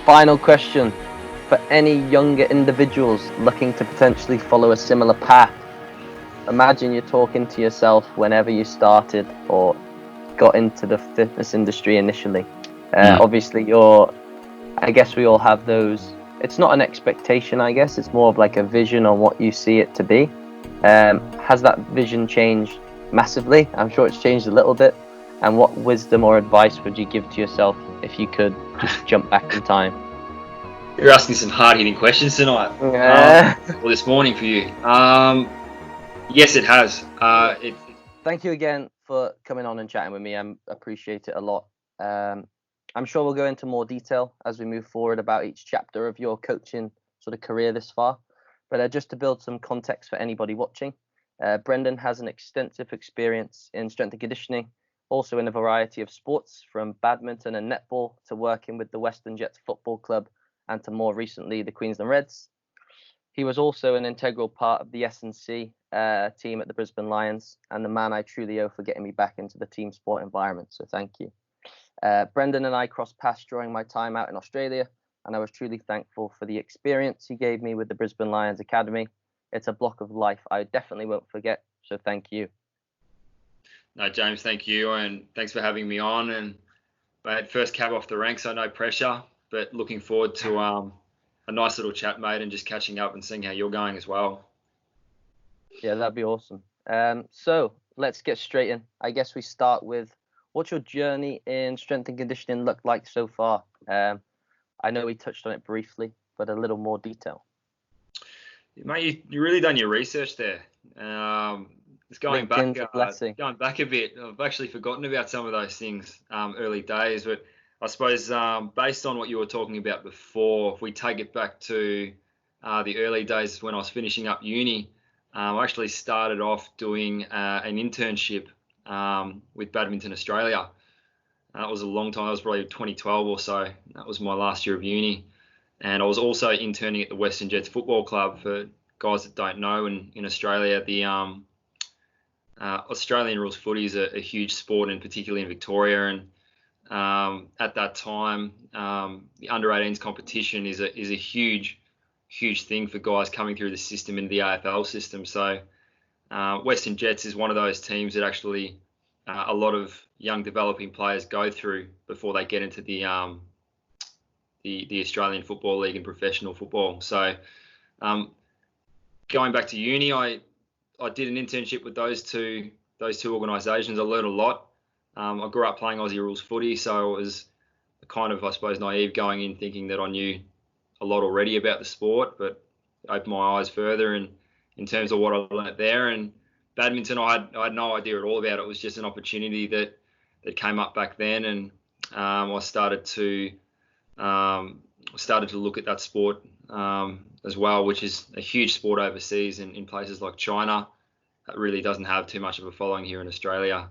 final question for any younger individuals looking to potentially follow a similar path. Imagine you're talking to yourself whenever you started or got into the fitness industry initially. Obviously, I guess we all have those. It's not an expectation, I guess. It's more of like a vision on what you see it to be. Has that vision changed massively? I'm sure it's changed a little bit. And what wisdom or advice would you give to yourself if you could just jump back in time? You're asking some hard-hitting questions tonight. Or this morning for you. Yes, it has. Thank you again for coming on and chatting with me. I appreciate it a lot. I'm sure we'll go into more detail as we move forward about each chapter of your coaching sort of career this far. But just to build some context for anybody watching, Brendan has an extensive experience in strength and conditioning, also in a variety of sports, from badminton and netball to working with the Western Jets Football Club and to more recently the Queensland Reds. He was also an integral part of the S&C team at the Brisbane Lions, and the man I truly owe for getting me back into the team sport environment, so thank you. Brendan and I crossed paths during my time out in Australia, and I was truly thankful for the experience he gave me with the Brisbane Lions Academy. It's a block of life I definitely won't forget, so thank you. No, James, thank you, and thanks for having me on. And mate, first cab off the rank, so no pressure, but looking forward to a nice little chat, mate, and just catching up and seeing how you're going as well. Yeah, that'd be awesome. So let's get straight in. I guess we start with, what's your journey in strength and conditioning look like so far? I know we touched on it briefly, but a little more detail. Mate, you really done your research there. It's going back a bit. I've actually forgotten about some of those things early days, but I suppose based on what you were talking about before, if we take it back to the early days when I was finishing up uni, I actually started off doing an internship with Badminton Australia. That was a long time. That was probably 2012 or so. That was my last year of uni. And I was also interning at the Western Jets Football Club. For guys that don't know, in Australia, the Australian rules footy is a huge sport, and particularly in Victoria. And at that time, the under-18s competition is a huge thing for guys coming through the system into the AFL system. So Western Jets is one of those teams that actually a lot of young developing players go through before they get into the Australian Football League and professional football. So going back to uni, I did an internship with those two organisations. I learned a lot. I grew up playing Aussie rules footy, so I was kind of, I suppose, naive going in thinking that I knew a lot already about the sport, but opened my eyes further in terms of what I learnt there. And badminton, I had no idea at all about. It was just an opportunity that came up back then, and I started to look at that sport as well, which is a huge sport overseas in places like China. That really doesn't have too much of a following here in Australia.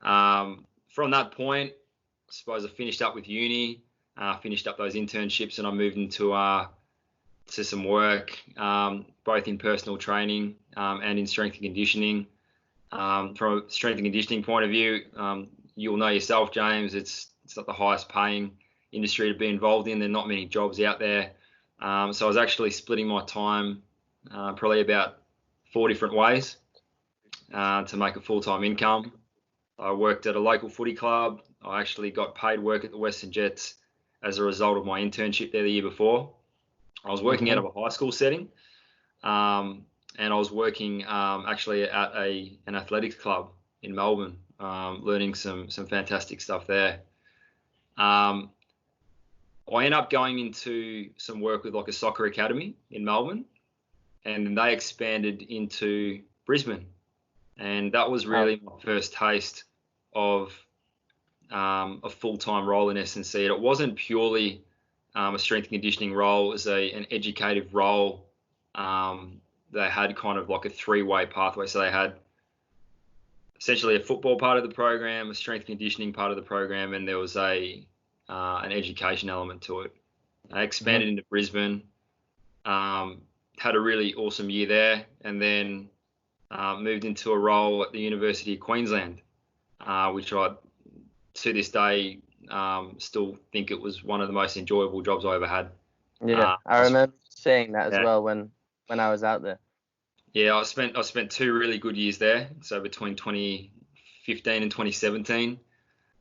From that point, I suppose I finished up with uni, finished up those internships, and I moved into to some work, both in personal training and in strength and conditioning. From a strength and conditioning point of view, you'll know yourself, James, it's not the highest paying industry to be involved in. There are not many jobs out there. So I was actually splitting my time probably about 4 different ways to make a full-time income. I worked at a local footy club. I actually got paid work at the Western Jets as a result of my internship there the year before. I was working out of a high school setting, and I was working actually at an athletics club in Melbourne, learning some fantastic stuff there. I ended up going into some work with like a soccer academy in Melbourne, and then they expanded into Brisbane. And that was really my first taste of a full-time role in S&C. It wasn't purely a strength and conditioning role. It was an educative role. They had kind of like a 3-way pathway. So they had essentially a football part of the program, a strength and conditioning part of the program, and there was an education element to it. I expanded into Brisbane, had a really awesome year there, and then moved into a role at the University of Queensland, which I, to this day, still think it was one of the most enjoyable jobs I ever had. Yeah, I remember saying that as Yeah. well when I was out there. Yeah, I spent 2 really good years there. So between 2015 and 2017,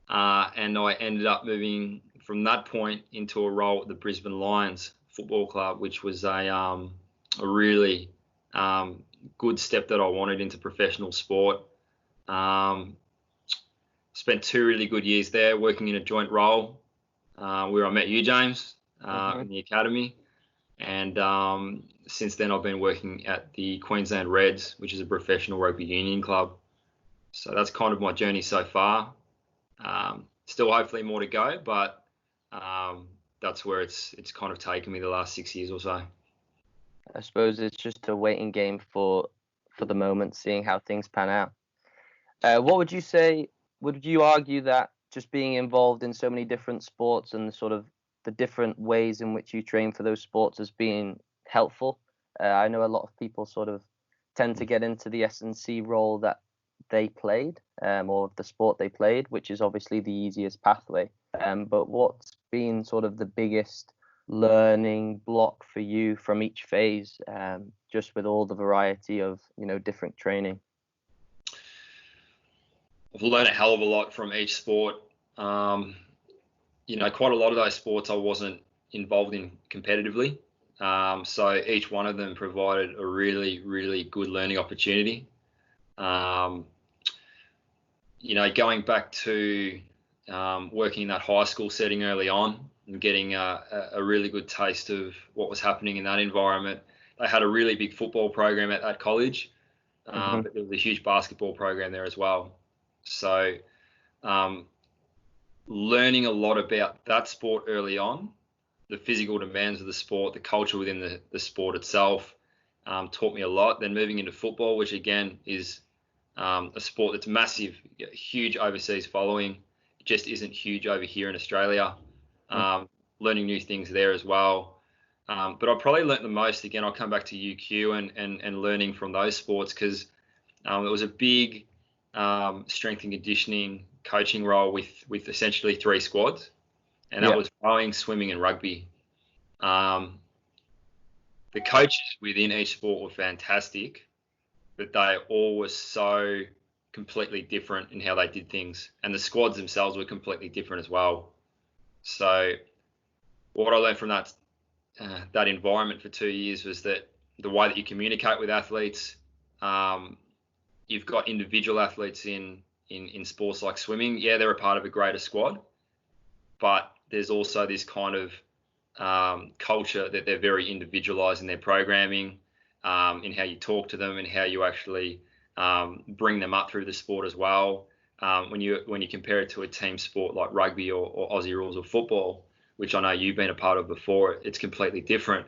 and I ended up moving from that point into a role at the Brisbane Lions Football Club, which was a really good step that I wanted into professional sport. Spent 2 really good years there working in a joint role where I met you, James, in the academy. And since then, I've been working at the Queensland Reds, which is a professional rugby union club. So that's kind of my journey so far. Still, hopefully, more to go, but that's where it's kind of taken me the last 6 years or so. I suppose it's just a waiting game for the moment, seeing how things pan out. What would you say? Would you argue that just being involved in so many different sports and sort of the different ways in which you train for those sports has been helpful? I know a lot of people sort of tend to get into the S&C role that they played, or the sport they played, which is obviously the easiest pathway. But what's been sort of the biggest learning block for you from each phase, just with all the variety of, different training? I've learned a hell of a lot from each sport. Quite a lot of those sports I wasn't involved in competitively. So each one of them provided a really, really good learning opportunity. Going back to working in that high school setting early on and getting a really good taste of what was happening in that environment. They had a really big football program at that college, but there was a huge basketball program there as well. So learning a lot about that sport early on, the physical demands of the sport, the culture within the sport itself, taught me a lot. Then moving into football, which again is a sport that's massive, huge overseas following, just isn't huge over here in Australia. Learning new things there as well. But I probably learnt the most, again, I'll come back to UQ and learning from those sports, because it was a big strength and conditioning coaching role with essentially 3 squads, and that was rowing, swimming, and rugby. The coaches within each sport were fantastic, but they all were so completely different in how they did things, and the squads themselves were completely different as well. So what I learned from that environment for 2 years was that the way that you communicate with athletes, you've got individual athletes in sports like swimming. Yeah, they're a part of a greater squad, but there's also this kind of culture that they're very individualized in their programming, in how you talk to them and how you actually bring them up through the sport as well. When you compare it to a team sport like rugby or Aussie rules or football, which I know you've been a part of before, it's completely different.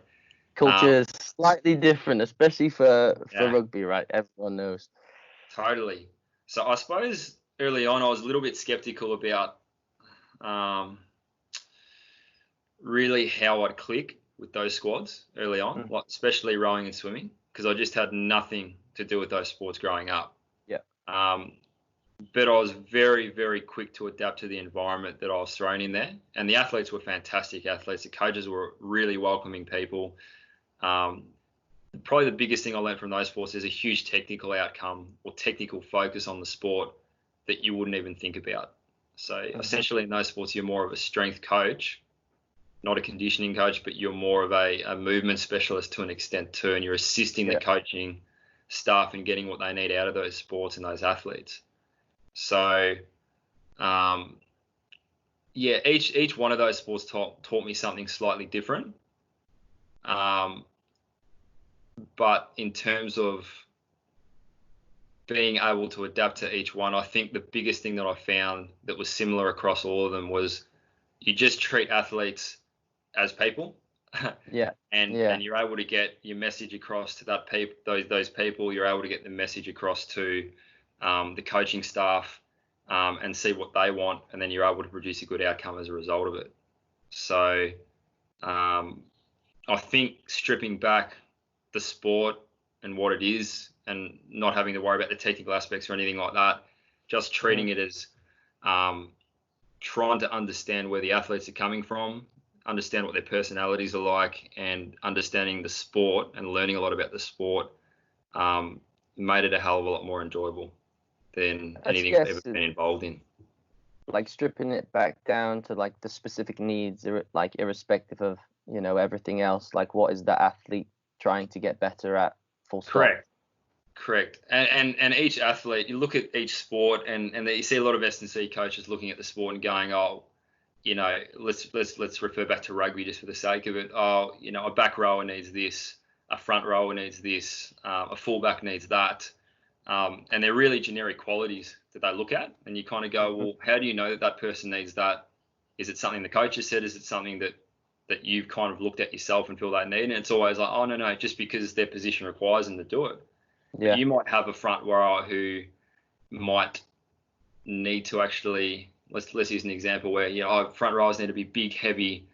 Culture is slightly different, especially for rugby, right? Everyone knows. Totally. So I suppose early on I was a little bit skeptical about really how I'd click with those squads early on, like especially rowing and swimming, because I just had nothing to do with those sports growing up. Yeah. But I was very, very quick to adapt to the environment that I was thrown in there. And the athletes were fantastic athletes. The coaches were really welcoming people. Probably the biggest thing I learned from those sports is a huge technical outcome or technical focus on the sport that you wouldn't even think about. So essentially in those sports, you're more of a strength coach, not a conditioning coach, but you're more of a movement specialist to an extent too. And you're assisting the coaching staff in getting what they need out of those sports and those athletes. So, each one of those sports taught me something slightly different. But in terms of being able to adapt to each one, I think the biggest thing that I found that was similar across all of them was you just treat athletes as people. And you're able to get your message across to those people. You're able to get the message across to the coaching staff, and see what they want, and then you're able to produce a good outcome as a result of it. So I think stripping back the sport and what it is, and not having to worry about the technical aspects or anything like that, just treating it as trying to understand where the athletes are coming from, understand what their personalities are like, and understanding the sport and learning a lot about the sport made it a hell of a lot more enjoyable than anything I've ever been involved in. Like stripping it back down to like the specific needs, like irrespective of, you know, everything else, like what is the athlete trying to get better at, full stop. Correct. And each athlete, you look at each sport and you see a lot of S&C coaches looking at the sport and going, oh, you know, let's refer back to rugby just for the sake of it. Oh, you know, a back rower needs this, a front rower needs this, a fullback needs that. And they're really generic qualities that they look at. And you kind of go, well, how do you know that that person needs that? Is it something the coach has said? Is it something that you've kind of looked at yourself and feel they need? And it's always like, oh, no, just because their position requires them to do it. Yeah. But you might have a front rower who might need to actually, let's use an example where, you know, front rowers need to be big, heavy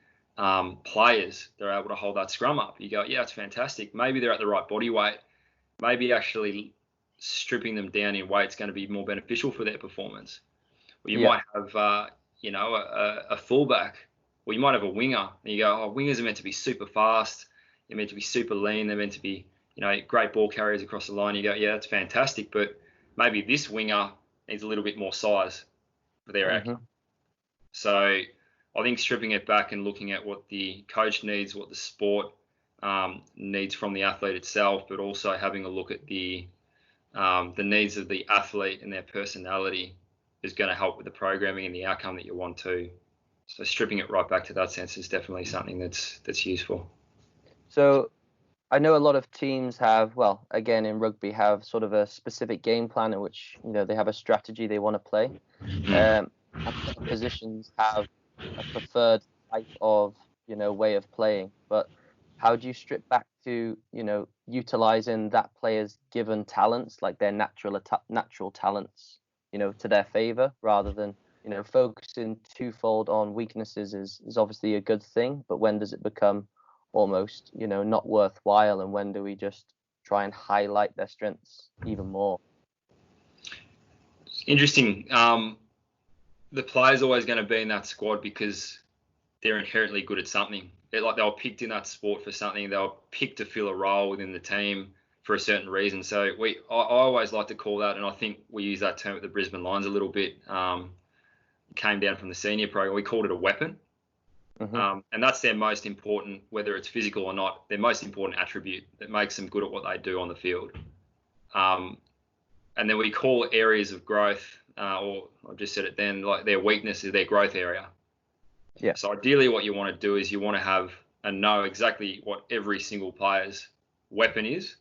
players. They're able to hold that scrum up. You go, yeah, it's fantastic. Maybe they're at the right body weight. Maybe actually stripping them down in weight is going to be more beneficial for their performance. Or you might have, you know, a fullback, or you might have a winger. And you go, oh, wingers are meant to be super fast. They're meant to be super lean. They're meant to be, you know, great ball carriers across the line. You go, yeah, that's fantastic, but maybe this winger needs a little bit more size for their outcome. So I think stripping it back and looking at what the coach needs, what the sport needs from the athlete itself, but also having a look at the needs of the athlete and their personality is going to help with the programming and the outcome that you want to. So stripping it right back to that sense is definitely something that's useful. So I know a lot of teams have, well, again, in rugby, have sort of a specific game plan in which, you know, they have a strategy they want to play. And positions have a preferred type of, you know, way of playing. But how do you strip back to, you know, utilizing that player's given talents, like their natural talents, you know, to their favor, rather than, you know, focusing twofold on weaknesses is obviously a good thing. But when does it become almost, you know, not worthwhile, and when do we just try and highlight their strengths even more? Interesting. The player's always going to be in that squad because they're inherently good at something. Like they were picked in that sport for something. They were picked to fill a role within the team for a certain reason. So I always like to call that, and I think we use that term at the Brisbane Lions a little bit. Came down from the senior program. We called it a weapon. And that's their most important, whether it's physical or not, their most important attribute that makes them good at what they do on the field. And then we call areas of growth, or I just said it then, like their weakness is their growth area. Yeah. So ideally what you want to do is you want to have and know exactly what every single player's weapon is,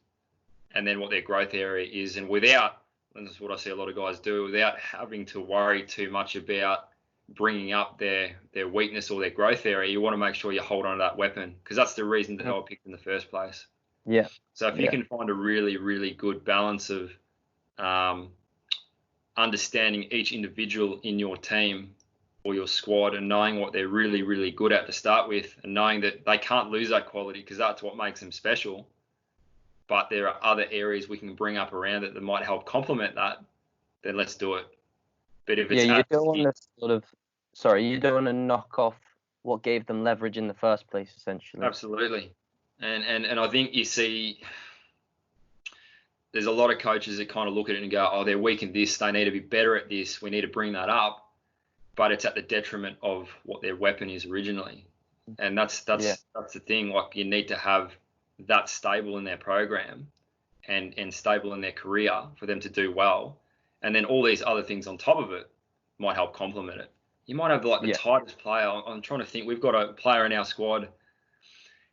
and then what their growth area is. And without, and this is what I see a lot of guys do, without having to worry too much about bringing up their weakness or their growth area, you want to make sure you hold on to that weapon, because that's the reason that they were picked in the first place. Yeah. So if you can find a really, really good balance of understanding each individual in your team or your squad and knowing what they're really, really good at to start with, and knowing that they can't lose that quality because that's what makes them special, but there are other areas we can bring up around it that might help complement that, then let's do it. But if it's you don't want to you don't want to knock off what gave them leverage in the first place, essentially. Absolutely. And I think you see there's a lot of coaches that kind of look at it and go, oh, they're weak in this, they need to be better at this, we need to bring that up, but it's at the detriment of what their weapon is originally. And that's the thing, like you need to have that stable in their program and stable in their career for them to do well. And then all these other things on top of it might help complement it. You might have like the tightest player. I'm trying to think. We've got a player in our squad,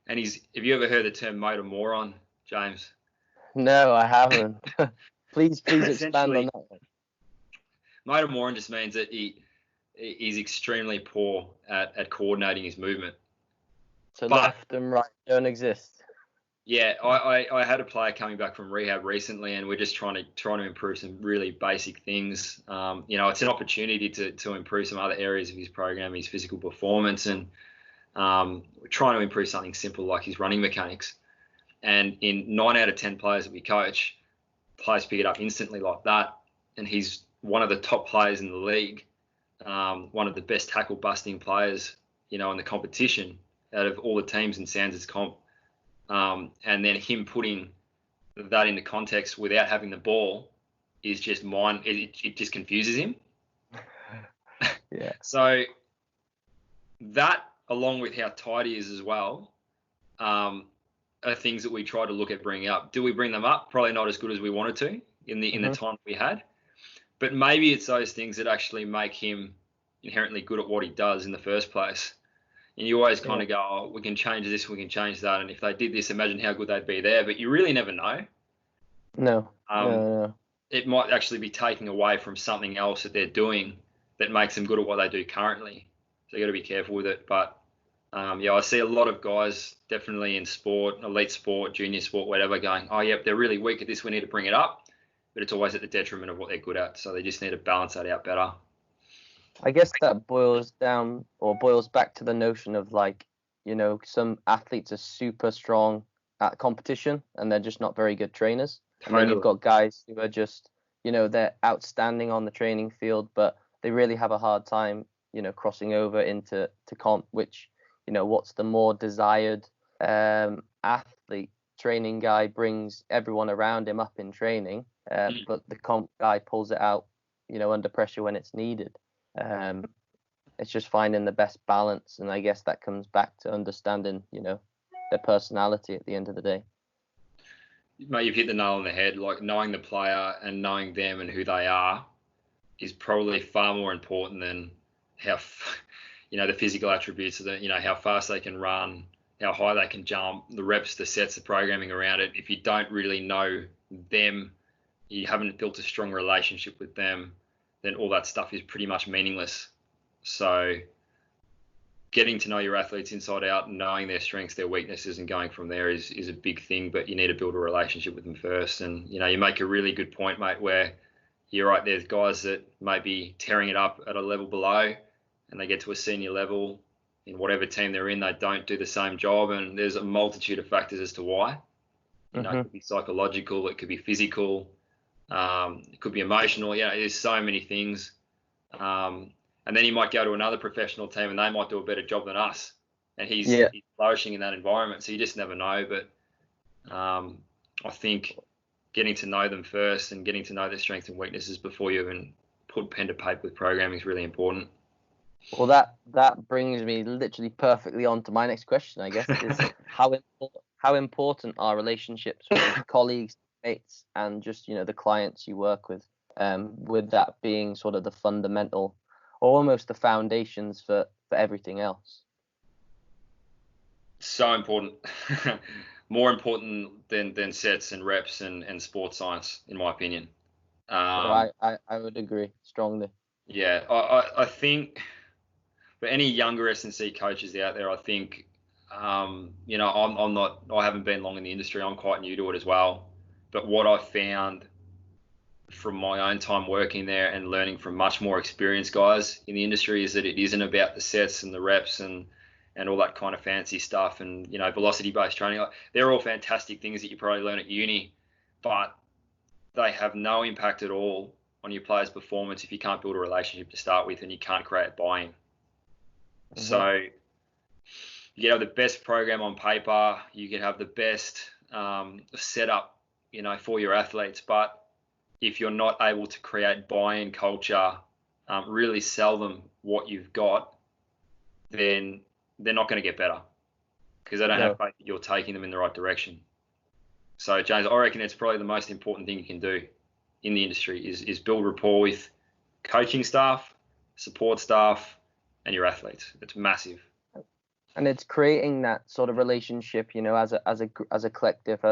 and have you ever heard the term motor moron, James? No, I haven't. please expand on that one. Motor moron just means that he's extremely poor at coordinating his movement. So left and right don't exist. Yeah, I had a player coming back from rehab recently, and we're just trying to improve some really basic things. You know, it's an opportunity to improve some other areas of his program, his physical performance, and we're trying to improve something simple like his running mechanics. And in 9 out of 10 players that we coach, players pick it up instantly like that, and he's one of the top players in the league one of the best tackle busting players, in the competition out of all the teams in Sands' comp. And then him putting that into context without having the ball is just it just confuses him. Yeah. So that, along with how tight he is as well, are things that we try to look at bringing up. Do we bring them up? Probably not as good as we wanted to in the time we had. But maybe it's those things that actually make him inherently good at what he does in the first place. And you always kind of go, oh, we can change this, we can change that. And if they did this, imagine how good they'd be there. But you really never know. No. No. It might actually be taking away from something else that they're doing that makes them good at what they do currently. So you got to be careful with it. But I see a lot of guys definitely in sport, elite sport, junior sport, whatever, going, oh, yep, they're really weak at this, we need to bring it up. But it's always at the detriment of what they're good at. So they just need to balance that out better. I guess that boils back to the notion of, like, some athletes are super strong at competition and they're just not very good trainers. Totally. And then you've got guys who are just, they're outstanding on the training field, but they really have a hard time, crossing over into comp, which, what's the more desired athlete? Training guy brings everyone around him up in training, but the comp guy pulls it out, under pressure when it's needed. It's just finding the best balance, and I guess that comes back to understanding, their personality at the end of the day. Mate, you've hit the nail on the head. Like, knowing the player and knowing them and who they are is probably far more important than how, the physical attributes of how fast they can run, how high they can jump, the reps, the sets, the programming around it. If you don't really know them, you haven't built a strong relationship with them, then all that stuff is pretty much meaningless. So getting to know your athletes inside out, knowing their strengths, their weaknesses, and going from there is a big thing, but you need to build a relationship with them first. And, you make a really good point, mate, where you're right, there's guys that may be tearing it up at a level below and they get to a senior level in whatever team they're in, they don't do the same job. And there's a multitude of factors as to why. It could be psychological, it could be physical, it could be emotional. There's so many things. And then you might go to another professional team and they might do a better job than us. And he's flourishing in that environment. So you just never know. But I think getting to know them first and getting to know their strengths and weaknesses before you even put pen to paper with programming is really important. Well, that brings me literally perfectly on to my next question, I guess, is how important are relationships with colleagues, mates, and just, the clients you work with that being sort of the fundamental, or almost the foundations for everything else? So important. More important than sets and reps and sports science, in my opinion. I would agree strongly. Yeah, I think for any younger S&C coaches out there, I think, I haven't been long in the industry. I'm quite new to it as well. But what I found from my own time working there and learning from much more experienced guys in the industry is that it isn't about the sets and the reps and all that kind of fancy stuff and, velocity-based training. They're all fantastic things that you probably learn at uni, but they have no impact at all on your player's performance if you can't build a relationship to start with and you can't create buy-in. So you can have the best program on paper, you can have the best setup, for your athletes, but if you're not able to create buy-in culture, really sell them what you've got, then they're not going to get better because they don't have faith that you're taking them in the right direction. So, James, I reckon it's probably the most important thing you can do in the industry is build rapport with coaching staff, support staff, and your athletes. It's massive. And it's creating that sort of relationship, as a collective,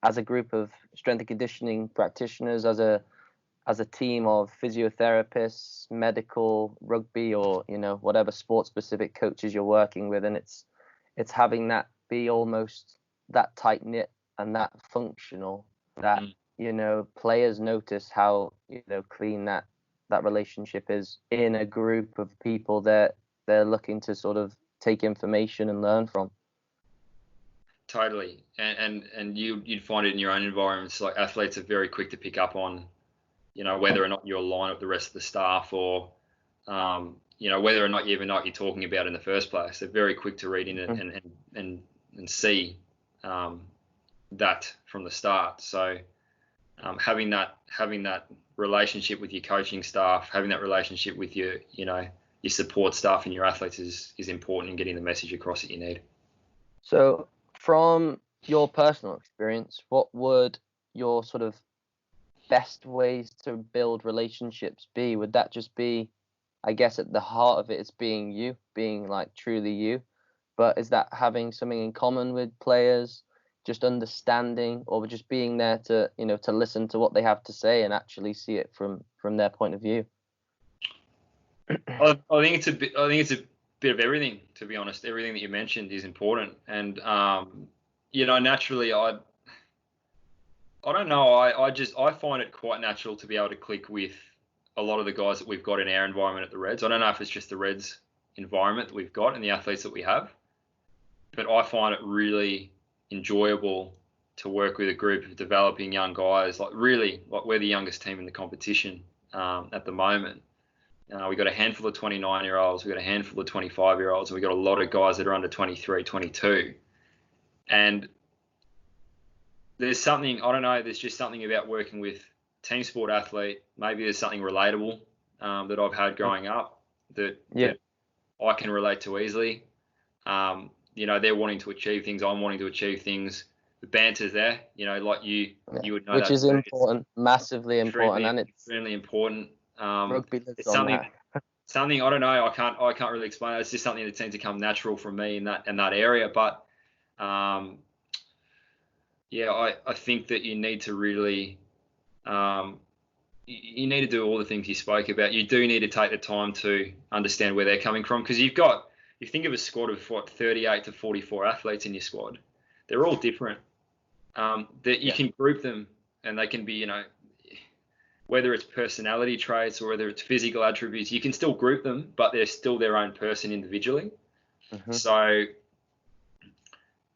as a group of strength and conditioning practitioners, as a team of physiotherapists, medical, rugby, or whatever sport specific coaches you're working with, and it's having that be almost that tight knit and that functional that players notice how clean that relationship is in a group of people that they're looking to sort of take information and learn from. Totally. And you'd find it in your own environments. Like, athletes are very quick to pick up on, whether or not you align with the rest of the staff or whether or not you even know what you're talking about in the first place. They're very quick to read in and see that from the start. So having that relationship with your coaching staff, having that relationship with your support staff and your athletes is important in getting the message across that you need. So from your personal experience, what would your sort of best ways to build relationships be? Would that just be, I guess at the heart of it is being like truly you, but is that having something in common with players, just understanding, or just being there to listen to what they have to say and actually see it from their point of view? I think it's a bit of everything, to be honest. Everything that you mentioned is important, and naturally, I don't know. I find it quite natural to be able to click with a lot of the guys that we've got in our environment at the Reds. I don't know if it's just the Reds environment that we've got and the athletes that we have, but I find it really enjoyable to work with a group of developing young guys. Like we're the youngest team in the competition at the moment. We've got a handful of 29-year-olds, we've got a handful of 25-year-olds, and we've got a lot of guys that are under 23, 22. And there's something, I don't know, there's just something about working with team sport athlete. Maybe there's something relatable that I've had growing up that I can relate to easily. They're wanting to achieve things, I'm wanting to achieve things. The banter's there, like you would know. Which is important, massively important, and it's extremely important. Rugby lives it's on that. something I don't know. I can't really explain it. It's just something that seems to come natural from me in that area. But I think that you need to really you need to do all the things you spoke about. You do need to take the time to understand where they're coming from, because you think of a squad of 38 to 44 athletes in your squad. They're all different. That you can group them, and they can be, whether it's personality traits or whether it's physical attributes, you can still group them, but they're still their own person individually. Mm-hmm. So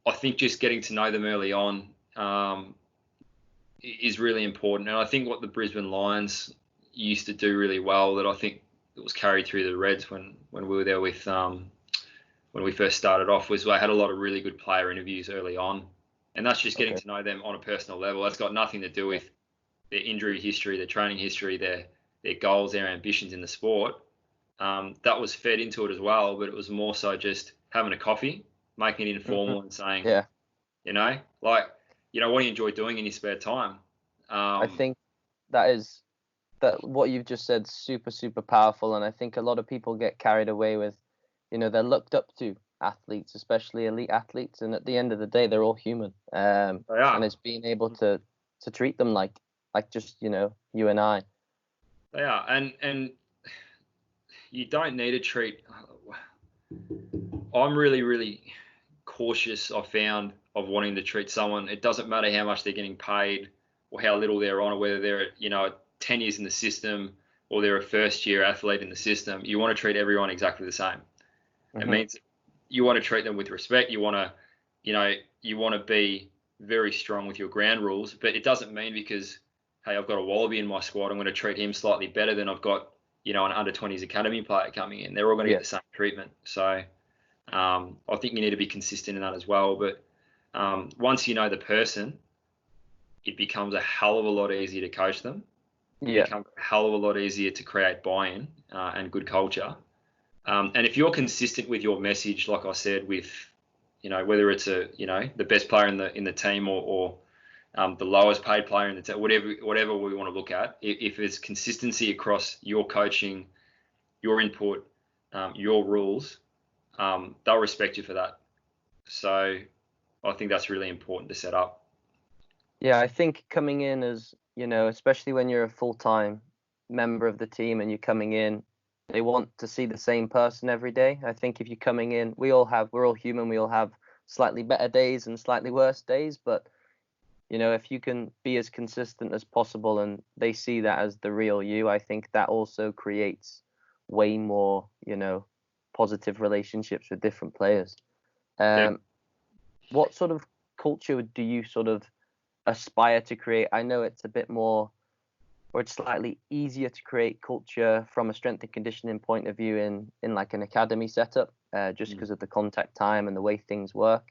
I think just getting to know them early on is really important. And I think what the Brisbane Lions used to do really well, that I think it was carried through the Reds when we were there with when we first started off, was I had a lot of really good player interviews early on. And that's just getting to know them on a personal level. That's got nothing to do with their injury history, their training history, their goals, their ambitions in the sport. That was fed into it as well, but it was more so just having a coffee, making it informal and saying, what do you enjoy doing in your spare time? I think that what you've just said, super, super powerful. And I think a lot of people get carried away with, they're looked up to athletes, especially elite athletes. And at the end of the day, they're all human. And it's being able to treat them like just, you and I. They are. And you don't need to treat. I'm really, really cautious, I've found, of wanting to treat someone. It doesn't matter how much they're getting paid or how little they're on, or whether they're 10 years in the system or they're a first year athlete in the system. You want to treat everyone exactly the same. Mm-hmm. It means you want to treat them with respect. You want to be very strong with your ground rules, but it doesn't mean because, hey, I've got a Wallaby in my squad, I'm going to treat him slightly better than I've got, an under-20s academy player coming in. They're all going to get the same treatment. So I think you need to be consistent in that as well. But once you know the person, it becomes a hell of a lot easier to coach them. It becomes a hell of a lot easier to create buy-in and good culture. And if you're consistent with your message, like I said, with whether it's the best player in the team or the lowest paid player in the team, whatever we want to look at, if there's consistency across your coaching, your input, your rules, they'll respect you for that. So I think that's really important to set up. Yeah, I think coming in as, especially when you're a full-time member of the team and you're coming in, they want to see the same person every day. I think if you're coming in, we're all human. We all have slightly better days and slightly worse days. But, if you can be as consistent as possible and they see that as the real you, I think that also creates way more, positive relationships with different players. What sort of culture do you sort of aspire to create? I know it's a bit more or it's slightly easier to create culture from a strength and conditioning point of view in like an academy setup, just because of the contact time and the way things work.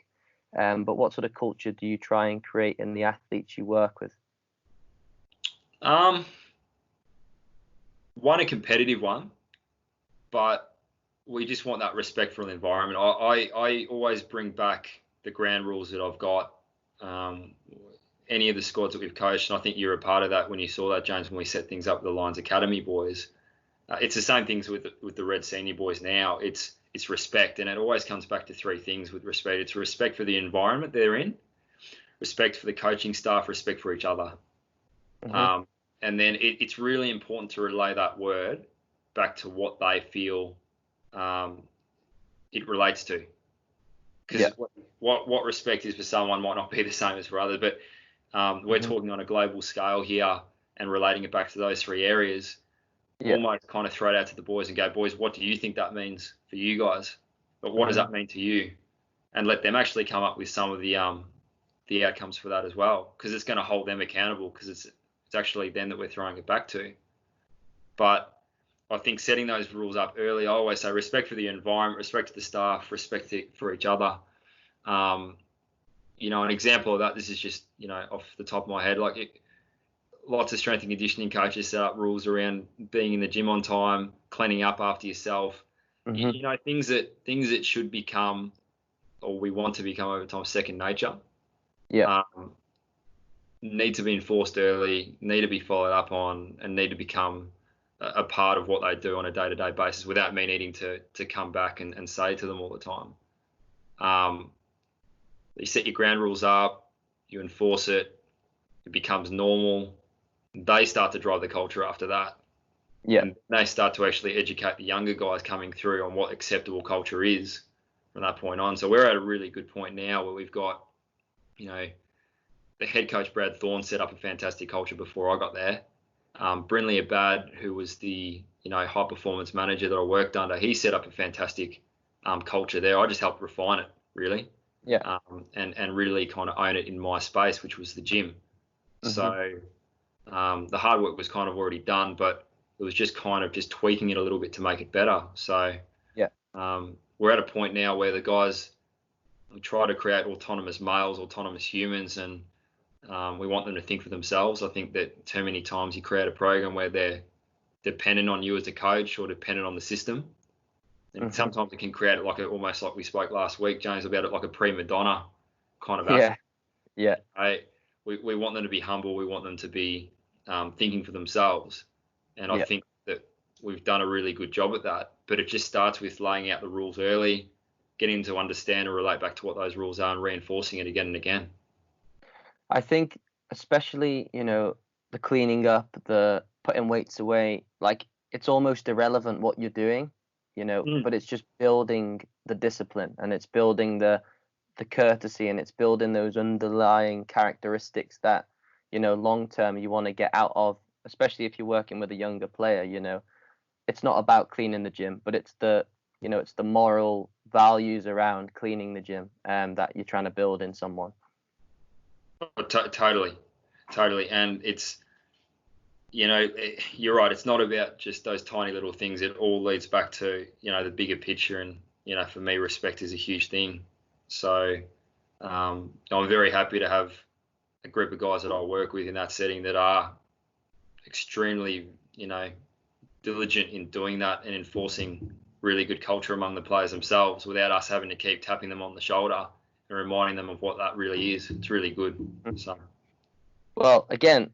But what sort of culture do you try and create in the athletes you work with? One, a competitive one, but we just want that respectful environment. I always bring back the ground rules that I've got. Any of the squads that we've coached, and I think you're a part of that when you saw that, James, when we set things up with the Lions Academy boys. It's the same things with the Red Senior boys now. It's respect, and it always comes back to three things with respect. It's respect for the environment they're in, respect for the coaching staff, respect for each other. Mm-hmm. And then it's really important to relay that word back to what they feel it relates to. Because what respect is for someone might not be the same as for others. But we're talking on a global scale here and relating it back to those three areas. Almost kind of throw it out to the boys and go, boys, what do you think that means for you guys? But what does that mean to you? And let them actually come up with some of the outcomes for that as well, because it's going to hold them accountable, because it's actually them that we're throwing it back to. But I think setting those rules up early, I always say respect for the environment, respect to the staff, respect for each other. An example of that, this is just, off the top of my head, lots of strength and conditioning coaches set up rules around being in the gym on time, cleaning up after yourself. Things that should become, or we want to become over time, second nature. Need to be enforced early, need to be followed up on, and need to become a part of what they do on a day-to-day basis without me needing to come back and say to them all the time. You set your ground rules up, you enforce it, it becomes normal. They start to drive the culture after that. And they start to actually educate the younger guys coming through on what acceptable culture is from that point on. So we're at a really good point now where we've got, the head coach, Brad Thorne, set up a fantastic culture before I got there. Brinley Abad, who was the high performance manager that I worked under, he set up a fantastic culture there. I just helped refine it, really. And really kind of own it in my space, which was the gym. So the hard work was kind of already done, but it was just kind of just tweaking it a little bit to make it better. So we're at a point now where the guys, we try to create autonomous males, autonomous humans, and we want them to think for themselves. I think that too many times you create a program where they're dependent on you as a coach or dependent on the system. And sometimes it can create almost like we spoke last week, James, about it, like a prima donna kind of athlete. We want them to be humble. We want them to be thinking for themselves. And I think that we've done a really good job at that. But it just starts with laying out the rules early, getting them to understand and relate back to what those rules are, and reinforcing it again and again. I think especially, the cleaning up, the putting weights away, it's almost irrelevant what you're doing, but it's just building the discipline, and it's building the courtesy, and it's building those underlying characteristics that, long term you want to get out of, especially if you're working with a younger player. It's not about cleaning the gym, but it's the moral values around cleaning the gym that you're trying to build in someone. Totally. And it's, you're right. It's not about just those tiny little things. It all leads back to, the bigger picture. And, for me, respect is a huge thing. So I'm very happy to have a group of guys that I work with in that setting that are extremely, diligent in doing that and enforcing really good culture among the players themselves without us having to keep tapping them on the shoulder and reminding them of what that really is. It's really good. So, well, again,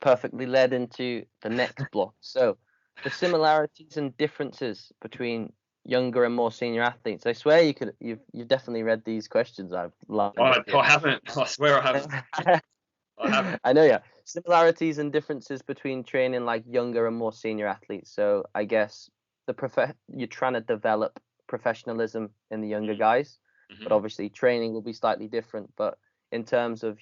perfectly led into the next block. So the similarities and differences between younger and more senior athletes. I swear you've definitely read these questions I've lined up here. I haven't. I swear I haven't. I haven't. I know, yeah. Similarities and differences between training younger and more senior athletes. So I guess you're trying to develop professionalism in the younger guys, but obviously training will be slightly different. But in terms of,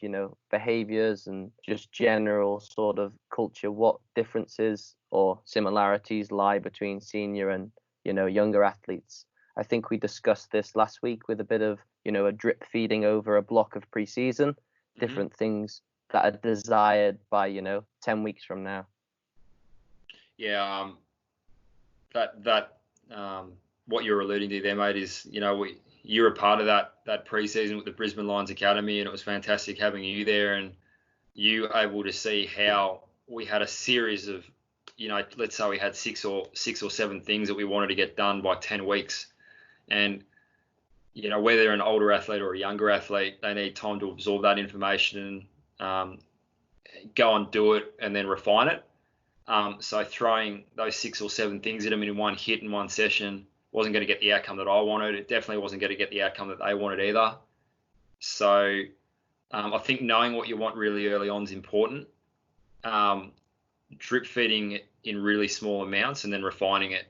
behaviors and just general sort of culture, what differences or similarities lie between senior and, younger athletes? I think we discussed this last week with a bit of, a drip feeding over a block of pre-season, different things that are desired by, 10 weeks from now. yeah, that what you're alluding to there, mate, is you were a part of that preseason with the Brisbane Lions Academy, and it was fantastic having you there, and you were able to see how we had a series of, let's say we had six or seven things that we wanted to get done by 10 weeks, and whether they're an older athlete or a younger athlete, they need time to absorb that information, go and do it, and then refine it. So throwing those 6 or 7 things at them in one hit in one session wasn't going to get the outcome that I wanted. It definitely wasn't going to get the outcome that they wanted either. So I think knowing what you want really early on is important. Drip feeding it in really small amounts and then refining it.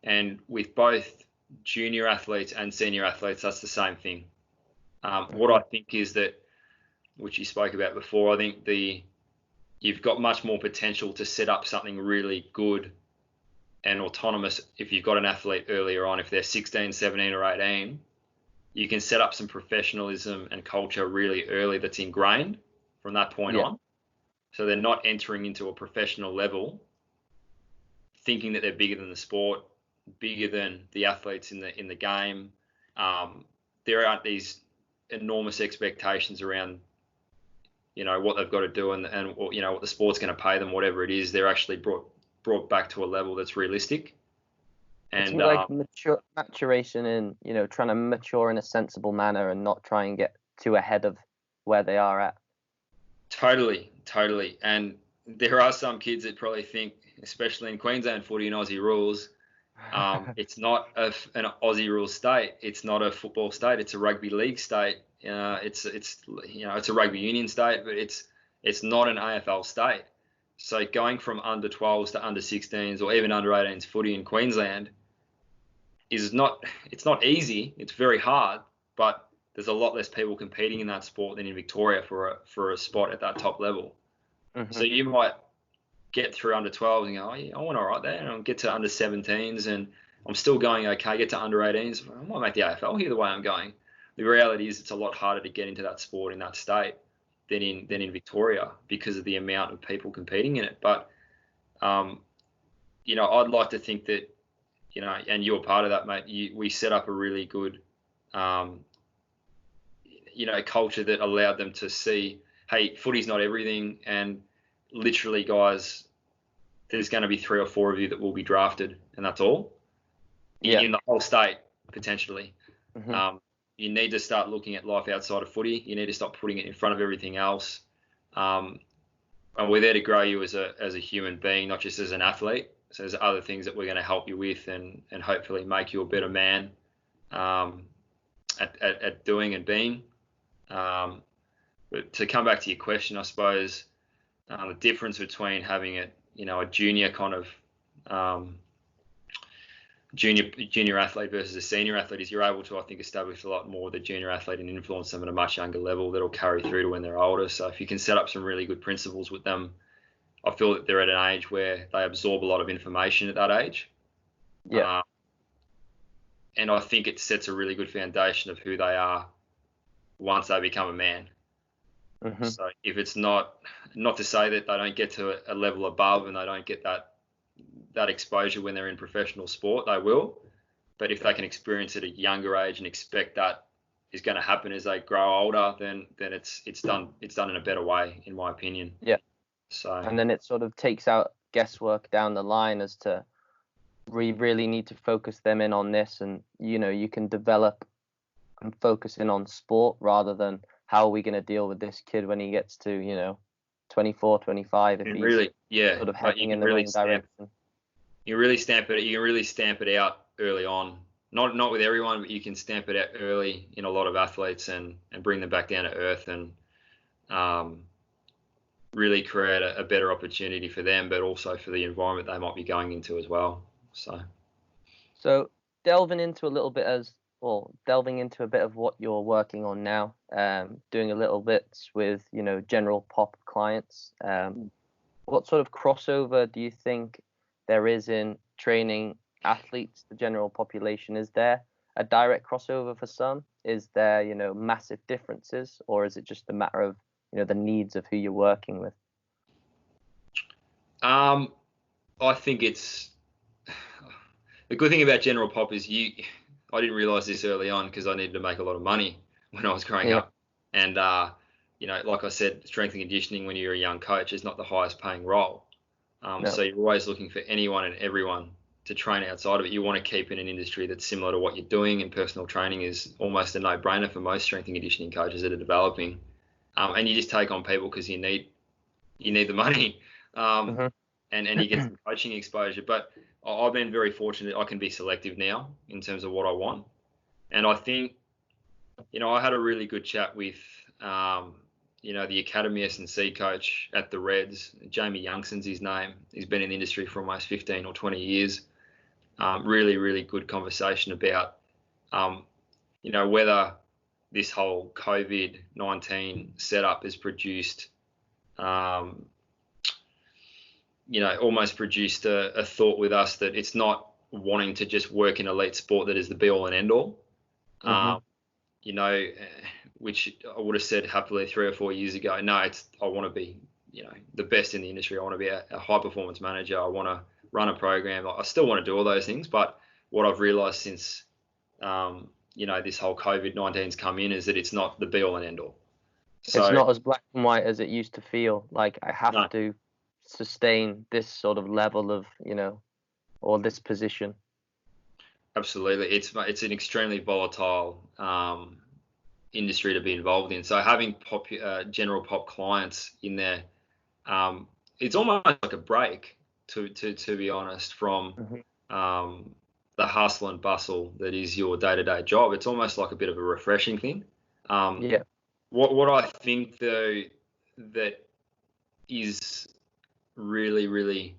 And with both junior athletes and senior athletes, that's the same thing. What I think is that, which you spoke about before, I think you've got much more potential to set up something really good and autonomous if you've got an athlete earlier on. If they're 16, 17 or 18, you can set up some professionalism and culture really early that's ingrained from that point on. So they're not entering into a professional level thinking that they're bigger than the sport, bigger than the athletes in the game. There aren't these enormous expectations around what they've got to do and what the sport's going to pay them, whatever it is. They're actually brought back to a level that's realistic. And it's like maturation in trying to mature in a sensible manner and not try and get too ahead of where they are at. Totally. And there are some kids that probably think, especially in Queensland footy and Aussie rules, it's not an Aussie rules state. It's not a football state. It's a rugby league state. It's a rugby union state, but it's not an AFL state. So going from under 12s to under 16s or even under 18s footy in Queensland it's not easy. It's very hard, but there's a lot less people competing in that sport than in Victoria for a spot at that top level. Mm-hmm. So you might get through under 12s and go, oh, yeah, I went all right there, and I'll get to under 17s and I'm still going okay. Get to under 18s, I might make the AFL here the way I'm going. The reality is it's a lot harder to get into that sport in that state than in Victoria because of the amount of people competing in it. But I'd like to think that and you're part of that, mate. We set up a really good culture that allowed them to see, hey, footy's not everything, and literally, guys, there's going to be 3 or 4 of you that will be drafted, and that's all. In the whole state, potentially. Mm-hmm. You need to start looking at life outside of footy. You need to stop putting it in front of everything else. And we're there to grow you as a human being, not just as an athlete. So there's other things that we're going to help you with and hopefully make you a better man at doing and being. But to come back to your question, I suppose the difference between having a junior kind of junior athlete versus a senior athlete is you're able to, I think, establish a lot more with a junior athlete and influence them at a much younger level that'll carry through to when they're older. So if you can set up some really good principles with them, I feel that they're at an age where they absorb a lot of information at that age. Yeah. And I think it sets a really good foundation of who they are once they become a man. Mm-hmm. So if it's not to say that they don't get to a level above and they don't get that exposure when they're in professional sport, they will. But if they can experience it at a younger age and expect that is going to happen as they grow older, then it's done in a better way, in my opinion. Yeah. So and then it sort of takes out guesswork down the line as to we really need to focus them in on this, and you can develop and focus in on sport rather than how are we going to deal with this kid when he gets to 24, 25 if he's really sort of heading in the wrong direction. You really stamp it out early on. Not with everyone, but you can stamp it out early in a lot of athletes and bring them back down to earth and really create a better opportunity for them, but also for the environment they might be going into as well. So delving into a bit of what you're working on now, doing a little bit with general pop clients. What sort of crossover do you think there is in training athletes, the general population? Is there a direct crossover for some? Is there massive differences, or is it just a matter of the needs of who you're working with? I think it's the good thing about general pop is I didn't realize this early on because I needed to make a lot of money when I was growing Yeah. up. And, like I said, strength and conditioning when you're a young coach is not the highest paying role. No. So you're always looking for anyone and everyone to train outside of it. You want to keep in an industry that's similar to what you're doing, and personal training is almost a no-brainer for most strength and conditioning coaches that are developing. And you just take on people because you need the money, hmm and you get some coaching exposure. But I've been very fortunate. I can be selective now in terms of what I want. And I think, I had a really good chat with, the Academy S&C coach at the Reds, Jamie Youngson's his name. He's been in the industry for almost 15 or 20 years. Really, really good conversation about, whether this whole COVID-19 setup has produced, almost produced a thought with us that it's not wanting to just work in elite sport that is the be all and end all. Which I would have said happily 3 or 4 years ago. No, I want to be, the best in the industry. I want to be a high performance manager. I want to run a program. I still want to do all those things. But what I've realized since, this whole COVID-19's come in is that it's not the be all and end all. So, it's not as black and white as it used to feel. Like I have to sustain this sort of level of, or this position. Absolutely. It's an extremely volatile industry to be involved in. So having general pop clients in there, it's almost like a break, to be honest, from the hustle and bustle that is your day-to-day job. It's almost like a bit of a refreshing thing. What I think though that is really, really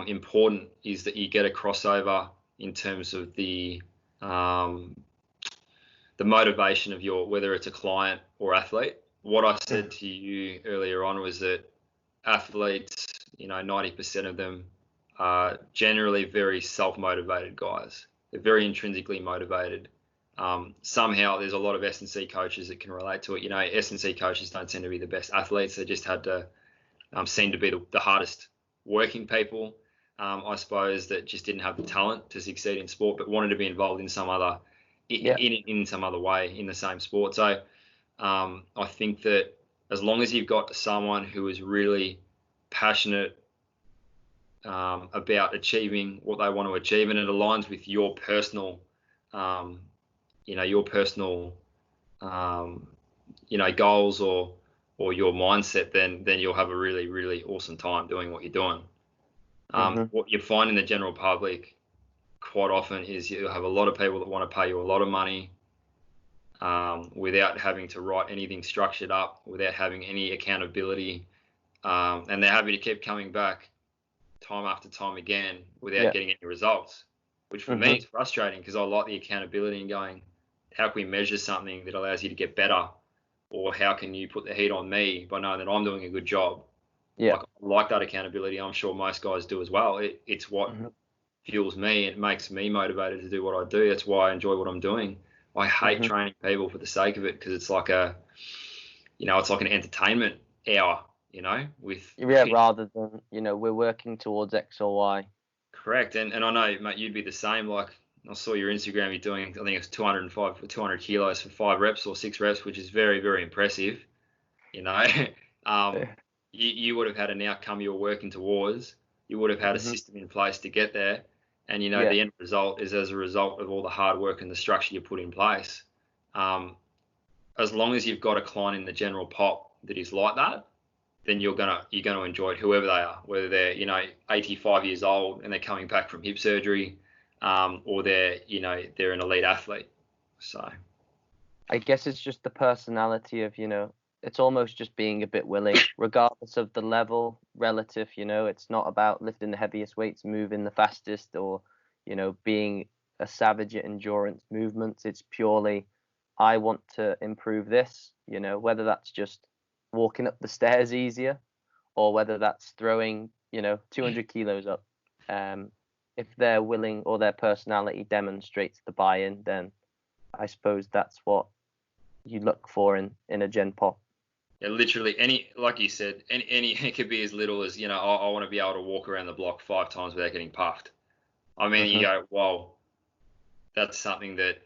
important is that you get a crossover in terms of the motivation of whether it's a client or athlete. What I said to you earlier on was that athletes, 90% of them are generally very self-motivated guys. They're very intrinsically motivated. Somehow there's a lot of S&C coaches that can relate to it. S&C coaches don't tend to be the best athletes. They just had to seem to be the hardest working people, I suppose, that just didn't have the talent to succeed in sport, but wanted to be involved in some other in some other way in the same sport. So I think that as long as you've got someone who is really passionate about achieving what they want to achieve, and it aligns with your personal, goals or your mindset, then you'll have a really, really awesome time doing what you're doing. What you find in the general public quite often is you have a lot of people that want to pay you a lot of money without having to write anything structured up, without having any accountability, and they're happy to keep coming back time after time again without getting any results, which for me is frustrating because I like the accountability and going, how can we measure something that allows you to get better? Or how can you put the heat on me by knowing that I'm doing a good job? Yeah. I like that accountability. I'm sure most guys do as well. It's what fuels me. It makes me motivated to do what I do. That's why I enjoy what I'm doing. I hate training people for the sake of it because it's like it's like an entertainment hour, rather than, we're working towards X or Y. Correct. And I know, mate, you'd be the same. Like, I saw your Instagram, you're doing, I think it's 200 kilos for 5 reps or 6 reps, which is very, very impressive. You would have had an outcome you were working towards. You would have had a system in place to get there. And, the end result is as a result of all the hard work and the structure you put in place. As long as you've got a client in the general pop that is like that, then you're gonna enjoy it, whoever they are, whether they're 85 years old and they're coming back from hip surgery, or they're an elite athlete. So I guess it's just the personality of, it's almost just being a bit willing, regardless of the level relative. It's not about lifting the heaviest weights, moving the fastest, or being a savage at endurance movements. It's purely, I want to improve this, whether that's just walking up the stairs easier, or whether that's throwing 200 kilos up. If they're willing, or their personality demonstrates the buy-in, then I suppose that's what you look for in a gen pop. Yeah, literally like you said, any it could be as little as, I want to be able to walk around the block 5 times without getting puffed. I mean, you Hmm. go, well, that's something that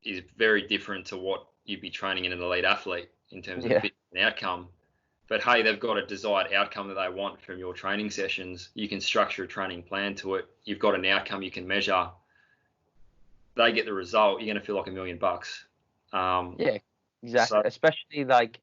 is very different to what you'd be training in an elite athlete in terms of Yeah, fitness and outcome. But hey, they've got a desired outcome that they want from your training sessions. You can structure a training plan to it. You've got an outcome you can measure. They get the result. You're going to feel like $1,000,000. yeah, exactly. So Especially like,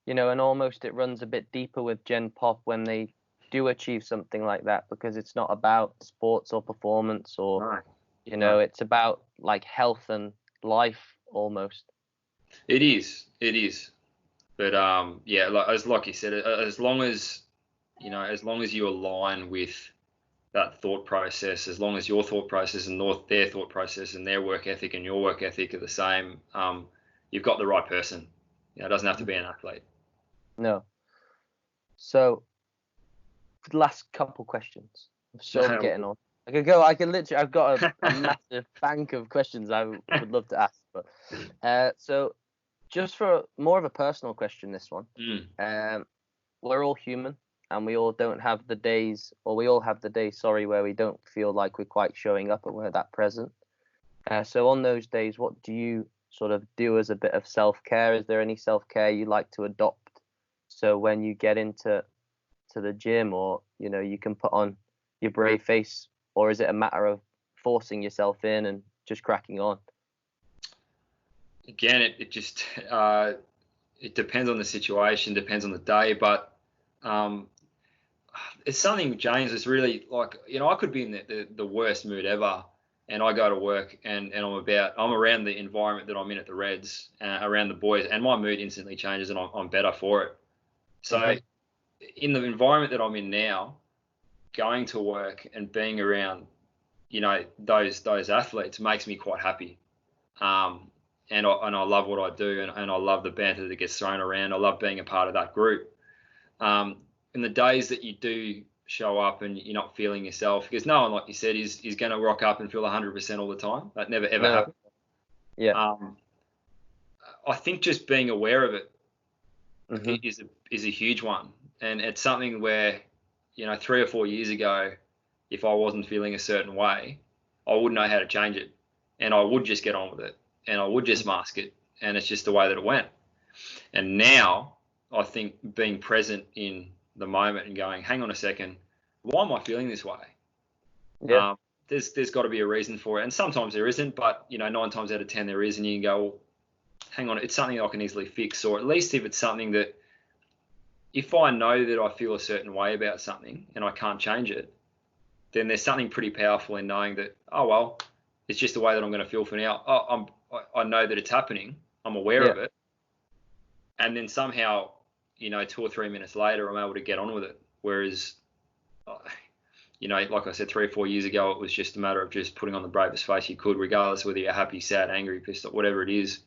and almost it runs a bit deeper with Gen Pop when they do achieve something like that, because it's not about sports or performance or, no, no, it's about like health and life almost. it is. But yeah, like you said, as long as you align with that thought process, as long as your thought process and their thought process and their work ethic and your work ethic are the same, you've got the right person. It doesn't have to be an athlete. No. So, the last couple questions. I'm so getting on. I could literally, I've got a massive bank of questions I would love to ask. But so, just for more of a personal question, this one. We're all human, and we all don't have the days, or we all have the days, sorry, where we don't feel like we're quite showing up and we're that present. So on those days, what do you sort of do as a bit of self-care? Is there any self-care you like to adopt? So when you get into the gym, or you can put on your brave face, or is it a matter of forcing yourself in and just cracking on? Again, it just it depends on the situation, depends on the day, but it's something, James, is really like, I could be in the worst mood ever, and I go to work and I'm around the environment that I'm in at the Reds, around the boys, and my mood instantly changes and I'm better for it. So in the environment that I'm in now, going to work and being around, those athletes makes me quite happy. And I love what I do, and I love the banter that gets thrown around. I love being a part of that group. In the days that you do show up and you're not feeling yourself, because no one, like you said, is going to rock up and feel 100% all the time. That never ever happens. Yeah. I think just being aware of it Mm-hmm. is a huge one, and it's something where 3 or 4 years ago, if I wasn't feeling a certain way, I wouldn't know how to change it, and I would just get on with it, and I would just mask it, and it's just the way that it went. And now I think being present in the moment and going, hang on a second, why am I feeling this way? Yeah. There's got to be a reason for it, and sometimes there isn't, but 9 times out of 10 there is, and you can go, well, hang on, it's something I can easily fix, or at least if it's something that, if I know that I feel a certain way about something and I can't change it, then there's something pretty powerful in knowing that, oh well, it's just the way that I'm going to feel for now. I know that it's happening. I'm aware of it, and then somehow, 2 or 3 minutes later, I'm able to get on with it. Whereas, like I said, 3 or 4 years ago, it was just a matter of just putting on the bravest face you could, regardless whether you're happy, sad, angry, pissed off, whatever it is.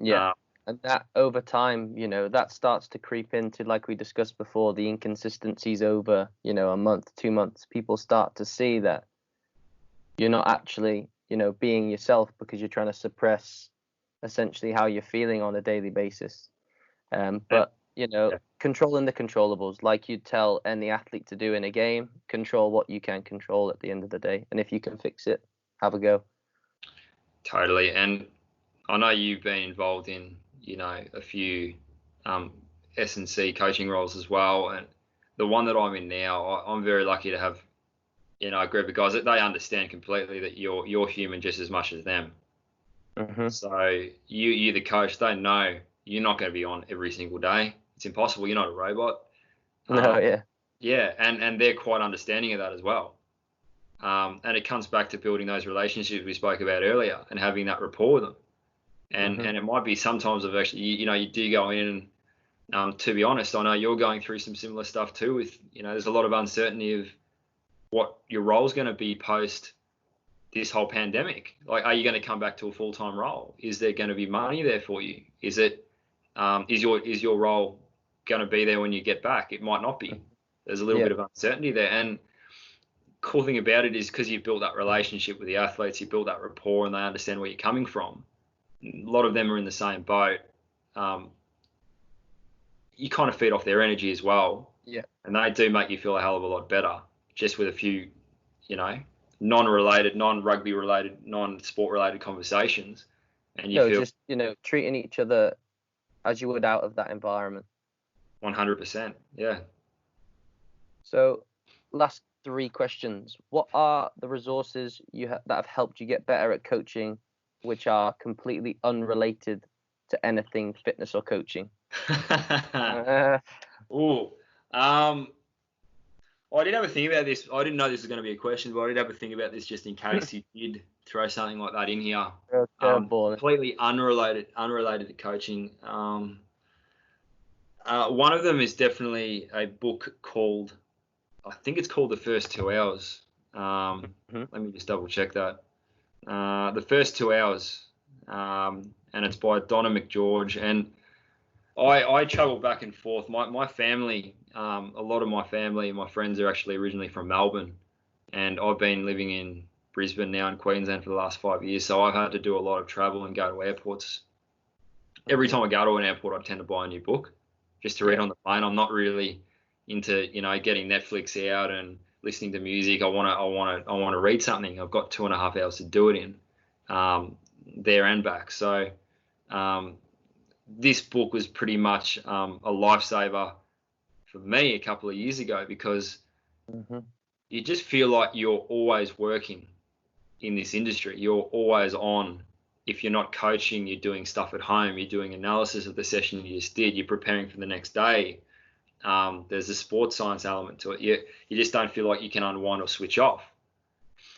Yeah. And that over time, that starts to creep into, like we discussed before, the inconsistencies over, a month, 2 months. People start to see that you're not actually, being yourself, because you're trying to suppress essentially how you're feeling on a daily basis. But, controlling the controllables, like you'd tell any athlete to do in a game, control what you can control at the end of the day. And if you can fix it, have a go. Totally. And I know you've been involved in, a few S&C coaching roles as well. And the one that I'm in now, I'm very lucky to have, a group of guys that they understand completely that you're human just as much as them. Mm-hmm. So you the coach, they know you're not going to be on every single day. It's impossible. You're not a robot. No, yeah. Yeah, and they're quite understanding of that as well. And it comes back to building those relationships we spoke about earlier and having that rapport with them. And it might be sometimes of actually, you do go in and, to be honest, I know you're going through some similar stuff too with, there's a lot of uncertainty of what your role's going to be post this whole pandemic. Like, are you going to come back to a full-time role? Is there going to be money there for you? Is your role going to be there when you get back? It might not be. There's a little bit of uncertainty there. And cool thing about it is, because you've built that relationship with the athletes, you built that rapport, and they understand where you're coming from. A lot of them are in the same boat. you kind of feed off their energy as well. Yeah. And they do make you feel a hell of a lot better just with a few, non-related, non-rugby related, non-sport related conversations. And you No, feel just, treating each other as you would out of that environment. 100%. Yeah. So, last 3 questions. What are the resources that have helped you get better at coaching, which are completely unrelated to anything fitness or coaching? Ooh. I did have a think about this. I didn't know this was going to be a question, but I did have a think about this just in case you did throw something like that in here. Completely unrelated to coaching. One of them is definitely a book called, I think it's called The First 2 Hours. Let me just double check that. The First 2 Hours, and it's by Donna McGeorge. And I travel back and forth. My family, a lot of my family and my friends are actually originally from Melbourne, and I've been living in Brisbane now in Queensland for the last 5 years. So I've had to do a lot of travel and go to airports. Every time I go to an airport, I tend to buy a new book just to read on the plane. I'm not really into getting Netflix out and listening to music. I want to read something. I've got 2.5 hours to do it in, there and back. So this book was pretty much a lifesaver for me a couple of years ago, because you just feel like you're always working in this industry. You're always on. If you're not coaching, you're doing stuff at home. You're doing analysis of the session you just did. You're preparing for the next day. There's a sports science element to it. You just don't feel like you can unwind or switch off.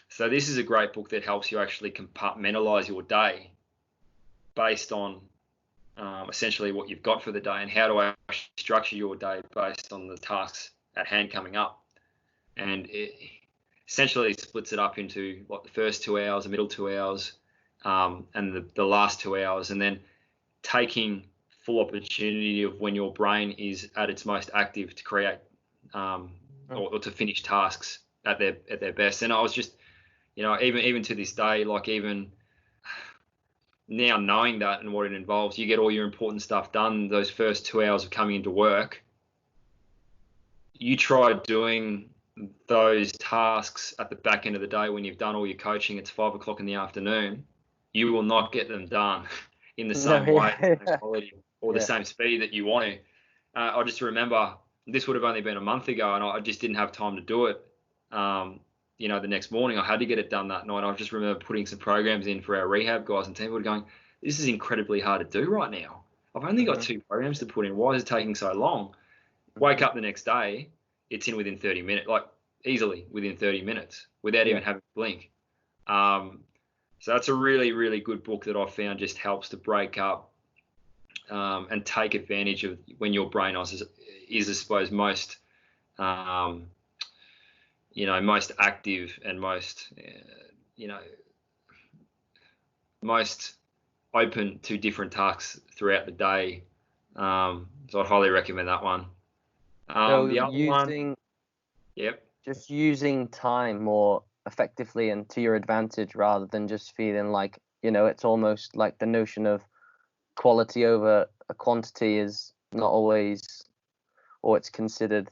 So this is a great book that helps you actually compartmentalize your day based on essentially what you've got for the day, and how to actually structure your day based on the tasks at hand coming up. And it essentially splits it up into like the first 2 hours, the middle 2 hours, and the last 2 hours, and then taking full opportunity of when your brain is at its most active to create or to finish tasks at their best. And I was just, even to this day, like even now knowing that and what it involves, you get all your important stuff done those first 2 hours of coming into work. You try doing those tasks at the back end of the day when you've done all your coaching. It's 5 o'clock in the afternoon. You will not get them done in the same way, the same quality, or the same speed that you want to. I just remember this would have only been a month ago, and I just didn't have time to do it. The next morning I had to get it done that night. I just remember putting some programs in for our rehab guys, and team were going, "This is incredibly hard to do right now. I've only got 2 programs to put in. Why is it taking so long?" Wake up the next day, it's in within 30 minutes, like easily within 30 minutes without even having to blink. So that's a really, really good book that I've found just helps to break up and take advantage of when your brain is I suppose, most, most active and most, most open to different tasks throughout the day. So I'd highly recommend that one. So the other one, just using time more effectively and to your advantage, rather than just feeling like, it's almost like the notion of quality over a quantity is not always, or it's considered,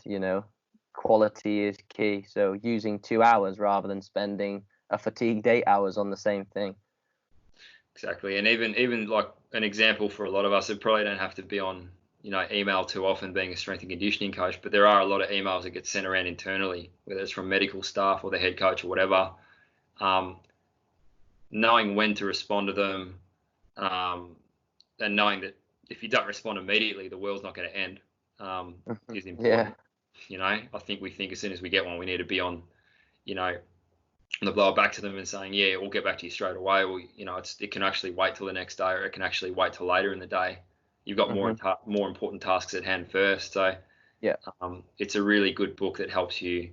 quality is key. So using 2 hours rather than spending a fatigued 8 hours on the same thing. Exactly. And even like an example for a lot of us, it probably don't have to be on, email too often, being a strength and conditioning coach, but there are a lot of emails that get sent around internally, whether it's from medical staff or the head coach or whatever. Knowing when to respond to them, and knowing that if you don't respond immediately, the world's not going to end, is important. I think we think as soon as we get one, we need to be on, the blower back to them and saying, yeah, we'll get back to you straight away. Well, it can actually wait till the next day, or it can actually wait till later in the day. You've got more important tasks at hand first. So it's a really good book that helps you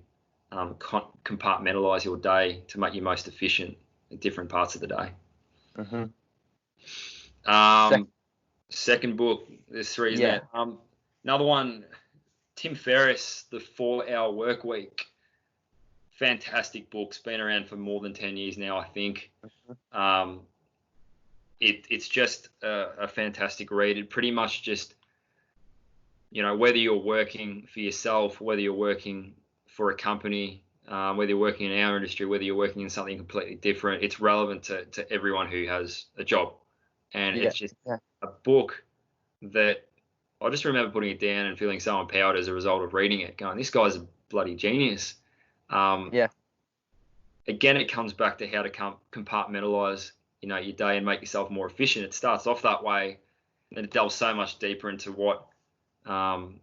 compartmentalize your day to make you most efficient at different parts of the day. Second book, there's 3, isn't it? Another one, Tim Ferriss, The 4-Hour Workweek. Fantastic book. It's been around for more than 10 years now, I think. It's just a fantastic read. It pretty much just whether you're working for yourself, whether you're working for a company, whether you're working in our industry, whether you're working in something completely different, it's relevant to everyone who has a job. And it's just a book that I just remember putting it down and feeling so empowered as a result of reading it, going, this guy's a bloody genius. Again, it comes back to how to compartmentalize, your day and make yourself more efficient. It starts off that way, and it delves so much deeper into what can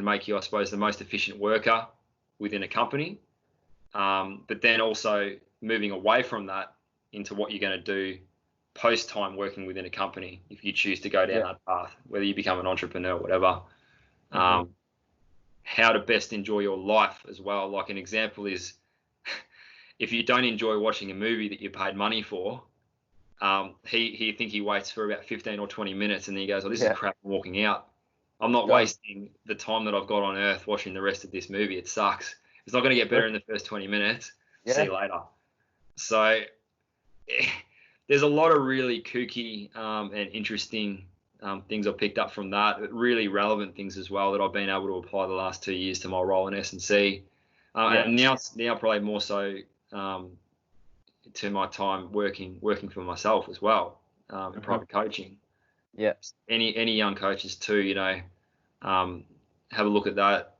make you, I suppose, the most efficient worker within a company. But then also moving away from that into what you're going to do post time working within a company, if you choose to go down that path, whether you become an entrepreneur, whatever. How to best enjoy your life as well. Like an example is, if you don't enjoy watching a movie that you paid money for, he waits for about 15 or 20 minutes, and then he goes, oh, this is crap, I'm walking out. I'm not wasting the time that I've got on earth watching the rest of this movie. It sucks. It's not going to get better in the first 20 minutes. See you later. So there's a lot of really kooky and interesting things I picked up from that, but really relevant things as well that I've been able to apply the last 2 years to my role in S&C. And now probably more so to my time working for myself as well, in private coaching. Yeah. Any young coaches too, have a look at that.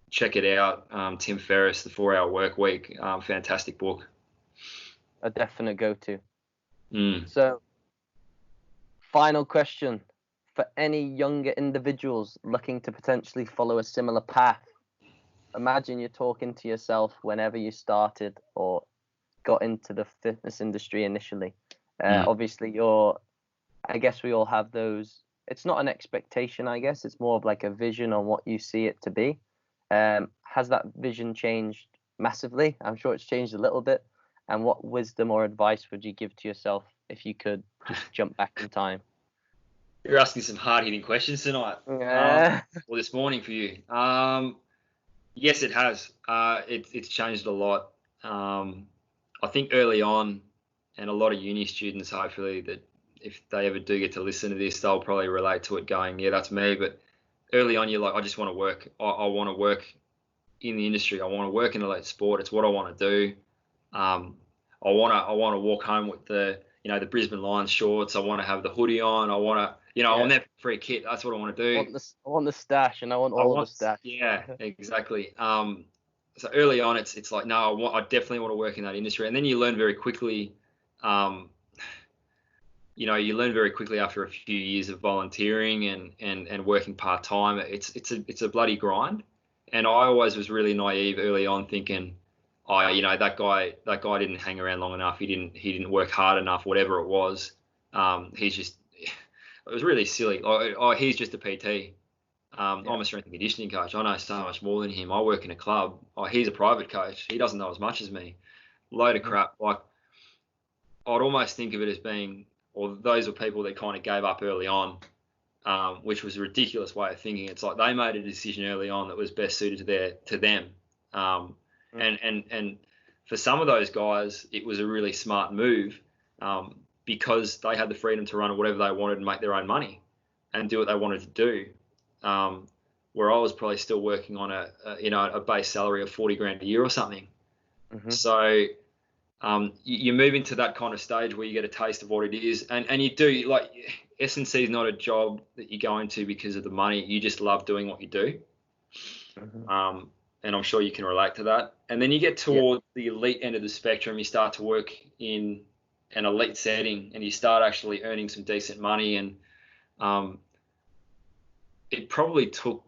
Check it out. Tim Ferriss, The 4-Hour Workweek, fantastic book. A definite go-to. So, final question for any younger individuals looking to potentially follow a similar path. Imagine you're talking to yourself whenever you started or got into the fitness industry initially. Obviously, I guess we all have those. It's not an expectation, I guess. It's more of like a vision on what you see it to be. Has that vision changed massively? I'm sure it's changed a little bit. And what wisdom or advice would you give to yourself if you could just jump back in time? You're asking some hard-hitting questions tonight, or this morning for you. Yes, it has. It's changed a lot. I think early on, and a lot of uni students, hopefully, that if they ever do get to listen to this, they'll probably relate to it going, yeah, that's me. But early on, you're like, I just want to work. I want to work in the industry. I want to work in elite sport. It's what I want to do. I want to walk home with the Brisbane Lions shorts. I want to have the hoodie on. I want to, I want that free kit. That's what I want to do. I want the stash, and I want all the stash. Yeah, exactly. So early on, it's like, no, I definitely want to work in that industry. And then you learn very quickly, you learn very quickly after a few years of volunteering and working part-time. It's a bloody grind. And I always was really naive early on, thinking, that guy didn't hang around long enough. He didn't work hard enough, whatever it was. It was really silly. He's just a PT. I'm a strength and conditioning coach. I know so much more than him. I work in a club. He's a private coach. He doesn't know as much as me. Load of crap. Like, I'd almost think of it as being, or those were people that kind of gave up early on, which was a ridiculous way of thinking. It's like they made a decision early on that was best suited to them. And for some of those guys, it was a really smart move, because they had the freedom to run whatever they wanted and make their own money and do what they wanted to do. Where I was probably still working on a base salary of 40 grand a year or something. So you move into that kind of stage where you get a taste of what it is, and you do, like, S&C is not a job that you go into because of the money. You just love doing what you do. And I'm sure you can relate to that. And then you get toward the elite end of the spectrum. You start to work in an elite setting, and you start actually earning some decent money. And it probably took,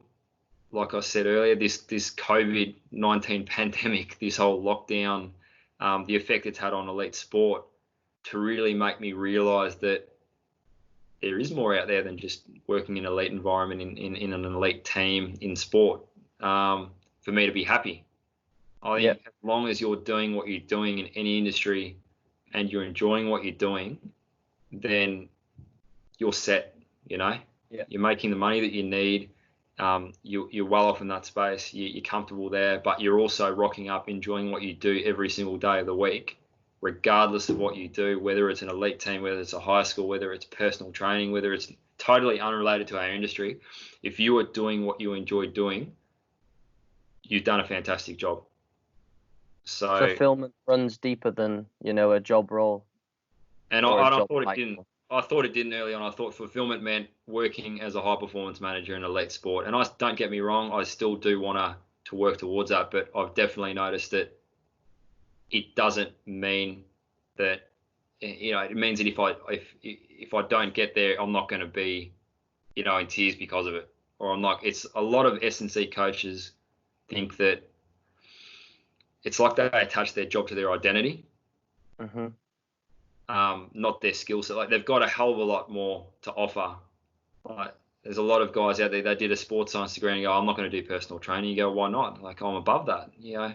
like I said earlier, this COVID-19 pandemic, this whole lockdown, the effect it's had on elite sport, to really make me realise that there is more out there than just working in an elite environment in an elite team in sport. For me to be happy. I think as long as you're doing what you're doing in any industry and you're enjoying what you're doing, then you're set, You're making the money that you need. You're well off in that space. You're comfortable there, but you're also rocking up, enjoying what you do every single day of the week, regardless of what you do, whether it's an elite team, whether it's a high school, whether it's personal training, whether it's totally unrelated to our industry, if you are doing what you enjoy doing, you've done a fantastic job. So fulfillment runs deeper than, a job role. And I thought it didn't. I thought it didn't early on. I thought fulfillment meant working as a high performance manager in elite sport. And don't get me wrong, I still do want to work towards that. But I've definitely noticed that it doesn't mean that, it means that if I don't get there, I'm not going to be, in tears because of it. Or I'm not. It's a lot of S&C coaches think that it's like they attach their job to their identity. Mm-hmm. Not their skill set. Like, they've got a hell of a lot more to offer. Like, there's a lot of guys out there that did a sports science degree and go, I'm not going to do personal training. You go, why not? Like, I'm above that. Yeah.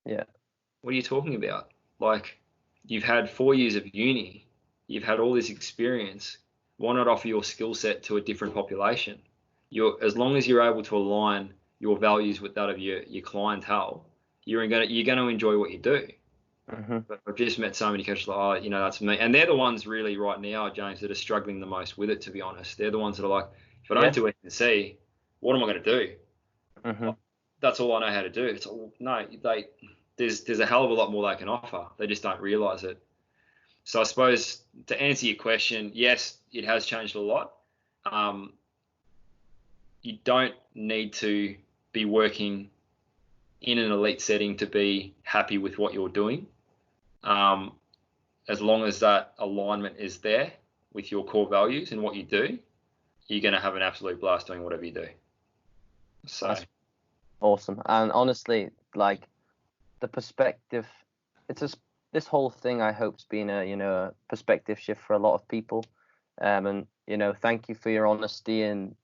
What are you talking about? Like, you've had 4 years of uni. You've had all this experience. Why not offer your skill set to a different population? As long as you're able to align your values with that of your clientele, you're going to enjoy what you do. Mm-hmm. But I've just met so many coaches like, that's me. And they're the ones really right now, James, that are struggling the most with it, to be honest. They're the ones that are like, if I don't do S&C, what am I going to do? Mm-hmm. That's all I know how to do. It's all, no, there's a hell of a lot more they can offer. They just don't realize it. So I suppose to answer your question, yes, it has changed a lot. You don't need to be working in an elite setting to be happy with what you're doing. As long as that alignment is there with your core values and what you do, you're going to have an absolute blast doing whatever you do. So that's awesome. And honestly, like, the perspective, this whole thing, I hope's been a perspective shift for a lot of people. And thank you for your honesty and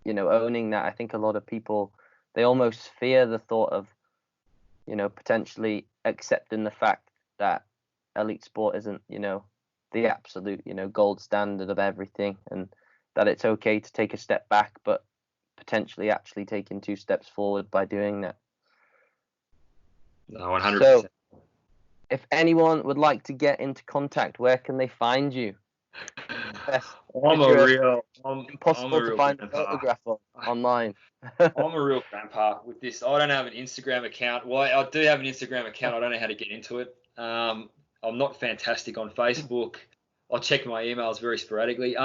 owning that. I think a lot of people, they almost fear the thought of potentially accepting the fact that elite sport isn't the absolute gold standard of everything, and that it's okay to take a step back, but potentially actually taking 2 steps forward by doing that. No, 100%. So, if anyone would like to get into contact, where can they find you? Impossible to find a photograph online. I'm a real grandpa with this. I don't have an Instagram account. Well, I do have an Instagram account. I don't know how to get into it. I'm not fantastic on Facebook. I'll check my emails very sporadically.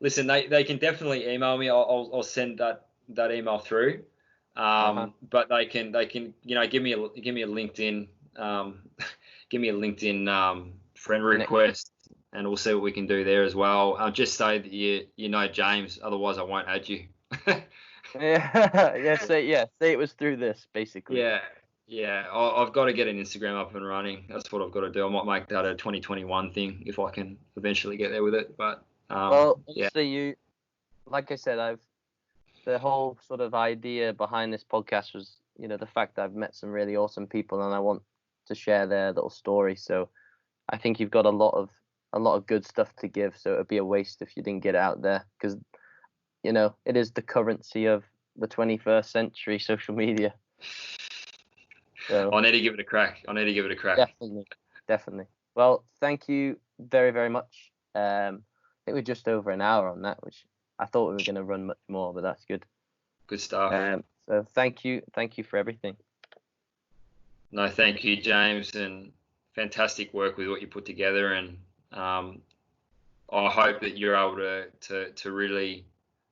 Listen, they can definitely email me. I'll send that email through. But they can give me a LinkedIn friend request, and we'll see what we can do there as well. I'll just say that you know James, otherwise I won't add you. Say it was through this, basically. Yeah. I've got to get an Instagram up and running. That's what I've got to do. I might make that a 2021 thing if I can eventually get there with it. But honestly, like I said, the whole sort of idea behind this podcast was, the fact that I've met some really awesome people and I want to share their little story. So I think you've got a lot of good stuff to give. So it'd be a waste if you didn't get it out there, because it is the currency of the 21st century, social media. So I need to give it a crack. Definitely. Well, thank you very, very much. I think we're just over an hour on that, which I thought we were going to run much more, but that's good. Good stuff. So thank you for everything. No, thank you, James, and fantastic work with what you put together. And I hope that you're able to really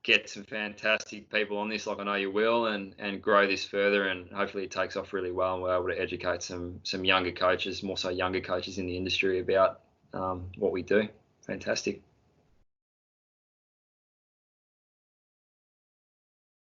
get some fantastic people on this, like I know you will, and grow this further, and hopefully it takes off really well and we're able to educate some younger coaches, more so younger coaches in the industry about what we do. Fantastic.